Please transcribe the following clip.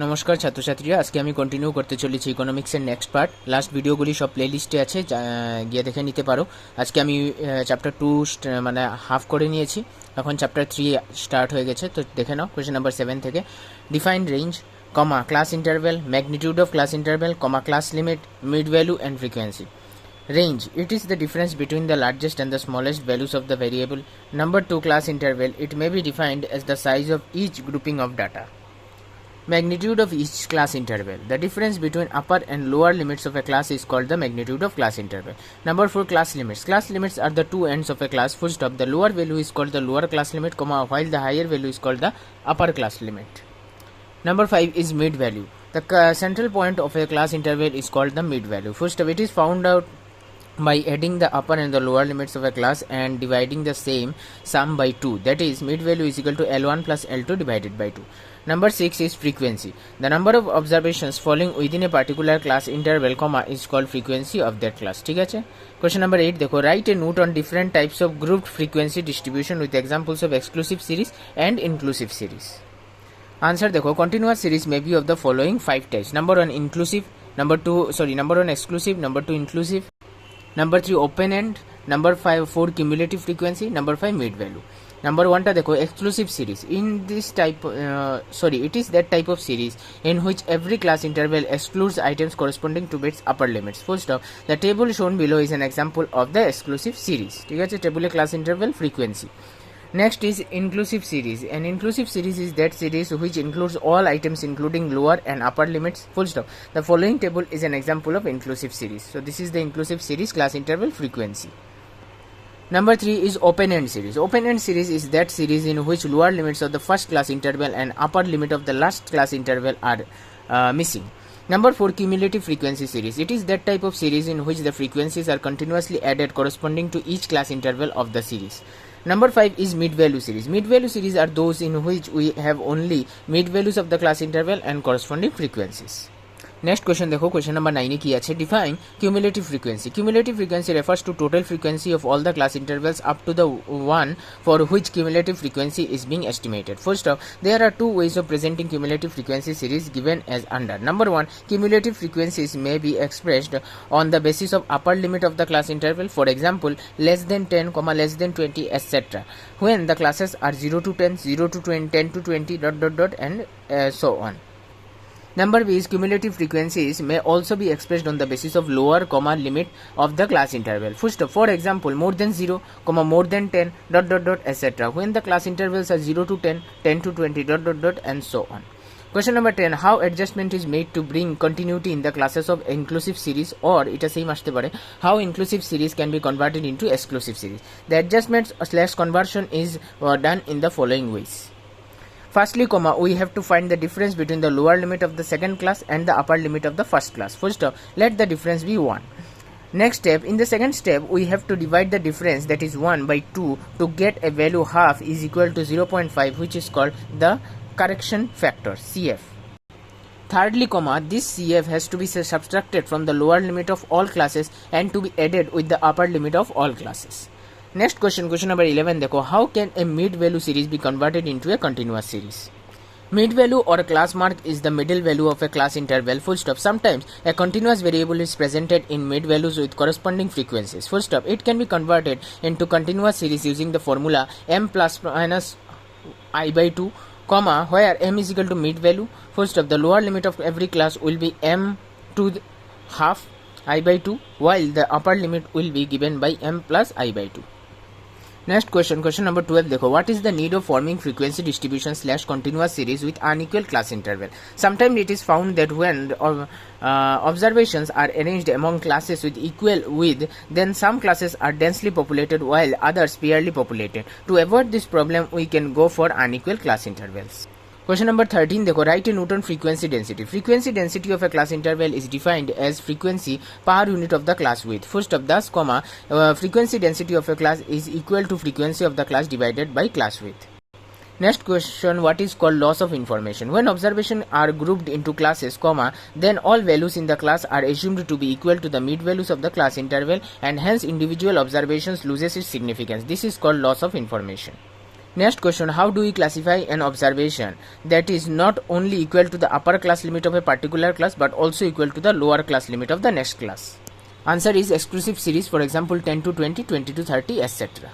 নমস্কার ছাত্রছাত্রীরা, আজকে আমি কন্টিনিউ করতে চলেছি ইকোনমিক্সের নেক্সট পার্ট। লাস্ট ভিডিওগুলি সব প্লেলিস্টে আছে, গিয়ে দেখে নিতে পারো। আজকে আমি চ্যাপ্টার 2 মানে হাফ করে নিয়েছি, এখন চ্যাপ্টার 3 স্টার্ট হয়ে গেছে। তো দেখে নাও কোয়েশ্চেন নাম্বার 7 থেকে। Define range, comma class interval, magnitude of class interval, comma class limit, mid value and frequency. Range, it is the difference between the largest and the smallest values of the variable. Number 2, class interval, it may be defined as the size of each grouping of data. Magnitude of each class interval, the difference between upper and lower limits of a class is called the magnitude of class interval. Number 4, class limits. Class limits are the two ends of a class. Full stop. The lower value is called the lower class limit, comma, while the higher value is called the upper class limit. Number 5 is mid value. The central point of a class interval is called the mid value. Full stop. It is found out by adding the upper and the lower limits of a class and dividing the same sum by 2. That is, mid value is equal to L1 plus L2 divided by 2. Number 6 is frequency. The number of observations falling within a particular class interval, comma, is called frequency of that class. ঠিক আছে? Question number 8 দেখো, write a note on different types of grouped frequency distribution with examples of exclusive series and inclusive series. Answer দেখো, continuous series may be of the following 5 types. Number 1 inclusive, number 1 exclusive, number 2 inclusive, number 3 open end, number 4 cumulative frequency, number 5 mid value. Number 1 টা দেখো exclusive series. In this type it is that type of series in which every class interval excludes items corresponding to its upper limits. Full stop. The table shown below is an example of the exclusive series. ঠিক আছে, টেবিলে class interval frequency. Next is inclusive series. An inclusive series is that series which includes all items including lower and upper limits. Full stop. The following table is an example of inclusive series. So this is the inclusive series class interval frequency. Number 3 is open-end series. Open-end series is that series in which lower limits of the first class interval and upper limit of the last class interval are missing. Number 4 cumulative frequency series. It is that type of series in which the frequencies are continuously added corresponding to each class interval of the series. Number 5 is mid-value series. Mid-value series are those in which we have only mid-values of the class interval and corresponding frequencies. Next question দেখো, question number 9 এ কি আছে? Define cumulative frequency. Cumulative frequency refers to total frequency of all the class intervals up to the one for which cumulative frequency is being estimated. First off, there are two ways of presenting cumulative frequency series given as under. Number 1, cumulative frequencies may be expressed on the basis of upper limit of the class interval, for example less than 10, less than 20, etc. when the classes are 0 to 10, 0 to 20, 10 to 20, and so on. Number B is cumulative frequencies may also be expressed on the basis of lower limit of the class interval. First, for example, more than 0, more than 10, etc. when the class intervals are 0 to 10, 10 to 20, and so on. Question number 10, how adjustment is made to bring continuity in the classes of inclusive series, or এটা same আসতে পারে, how inclusive series can be converted into exclusive series. The adjustment / conversion is done in the following ways. Firstly, we have to find the difference between the lower limit of the second class and the upper limit of the first class. First, let the difference be 1. Next step, in the second step, we have to divide the difference, that is 1, by 2 to get a value half is equal to 0.5, which is called the correction factor, CF. Thirdly, this CF has to be subtracted from the lower limit of all classes and to be added with the upper limit of all classes. Next question number 11 देखो, how can a mid value series be converted into a continuous series? Mid value or class mark is the middle value of a class interval. Full stop. Sometimes a continuous variable is presented in mid values with corresponding frequencies. Full stop. It can be converted into continuous series using the formula m plus minus I by 2, where m is equal to mid value. Full stop. The lower limit of every class will be m to the half I by 2, while the upper limit will be given by m plus I by 2. Next question number 12 देखो, what is the need of forming frequency distribution / continuous series with unequal class interval? Sometimes it is found that when observations are arranged among classes with equal width, then some classes are densely populated while others sparsely populated. To avoid this problem, we can go for unequal class intervals. Question number 13 देखो, write a note on frequency density. Frequency density of a class interval is defined as frequency per unit of the class width. First of thus, frequency density of a class is equal to frequency of the class divided by class width. Next question, what is called loss of information? When observations are grouped into classes, then all values in the class are assumed to be equal to the mid values of the class interval, and hence individual observations loses its significance. This is called loss of information. Next question, how do we classify an observation that is not only equal to the upper class limit of a particular class but also equal to the lower class limit of the next class? Answer is exclusive series, for example 10 to 20, 20 to 30, etc.